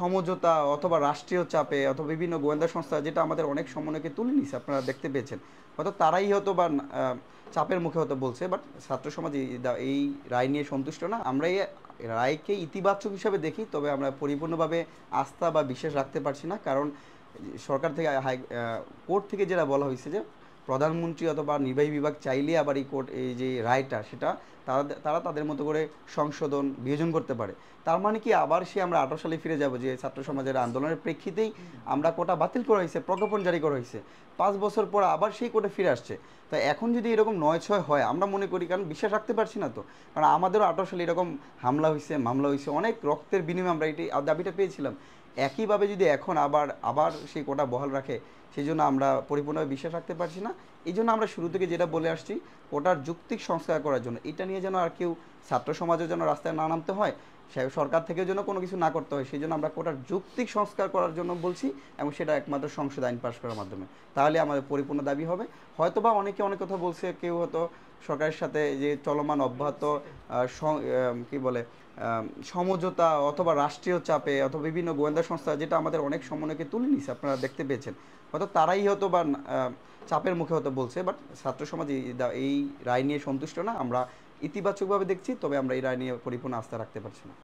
সমঝোতা অথবা রাষ্ট্রীয় চাপে অথবা বিভিন্ন গোয়েন্দা সংস্থা যেটা আমাদের অনেক সমন্বয়কে তুলে নিছে আপনারা দেখতে পেয়েছেন। হয়তো তারাই হয়তো বা চাপের মুখে হয়তো বলছে, বাট ছাত্র সমাজ এই রায় নিয়ে সন্তুষ্ট না। আমরা এই রায়কে ইতিবাচক হিসাবে দেখি, তবে আমরা পরিপূর্ণভাবে আস্থা বা বিশ্বাস রাখতে পারছি না। কারণ সরকার থেকে কোর্ট থেকে যেটা বলা হয়েছে যে প্রধানমন্ত্রী অথবা নির্বাহী বিভাগ চাইলে আবার এই কোর্ট এই যে রায়টা সেটা তারা তারা তাদের মতো করে সংশোধন বিয়োজন করতে পারে। তার মানে কি আবার সে আমরা 18 সালে ফিরে যাব, যে ছাত্র সমাজের আন্দোলনের প্রেক্ষিতেই আমরা কোটা বাতিল করা হয়েছে, প্রজ্ঞাপন জারি করা হয়েছে, 5 বছর পর আবার সেই কোর্টে ফিরে আসছে। তাই এখন যদি এরকম 9-6 হয় আমরা মনে করি, কারণ বিশ্বাস রাখতে পারছি না তো। কারণ আমাদেরও 18 সালে এরকম হামলা হয়েছে, মামলা হয়েছে, অনেক রক্তের বিনিময়ে আমরা এটি দাবিটা পেয়েছিলাম। একইভাবে যদি এখন আবার আবার সেই কোটা বহাল রাখে, সেই জন্য আমরা পরিপূর্ণভাবে বিশ্বাস রাখতে পারছি না। এই জন্য আমরা শুরু থেকে যেটা বলে আসছি, কোটার যৌক্তিক সংস্কার করার জন্য, এটা নিয়ে যেন আর কেউ ছাত্র সমাজের জন্য রাস্তায় না নামতে হয়, সরকার থেকে যেন কোনো কিছু না করতে হয়, সেই জন্য আমরা কোটার যৌক্তিক সংস্কার করার জন্য বলছি, এবং সেটা একমাত্র সংসদ আইন পাশ করার মাধ্যমে। তাহলে আমাদের পরিপূর্ণ দাবি হবে। হয়তোবা অনেকে অনেক কথা বলছে, কেউ হয়তো সরকারের সাথে যে চলমান অব্যাহত কি বলে সমঝোতা অথবা রাষ্ট্রীয় চাপে অথবা বিভিন্ন গোয়েন্দা সংস্থা যেটা আমাদের অনেক সমন্বয়কে তুলে নিছে আপনারা দেখতে পেয়েছেন। হয়তো তারাই হয়তো বা চাপের মুখে হয়তো বলছে, বাট ছাত্র সমাজ এই রায় নিয়ে সন্তুষ্ট না। আমরা ইতিবাচকভাবে দেখছি, তবে আমরা এই রায় নিয়ে পরিপূর্ণ আস্থা রাখতে পারছি না।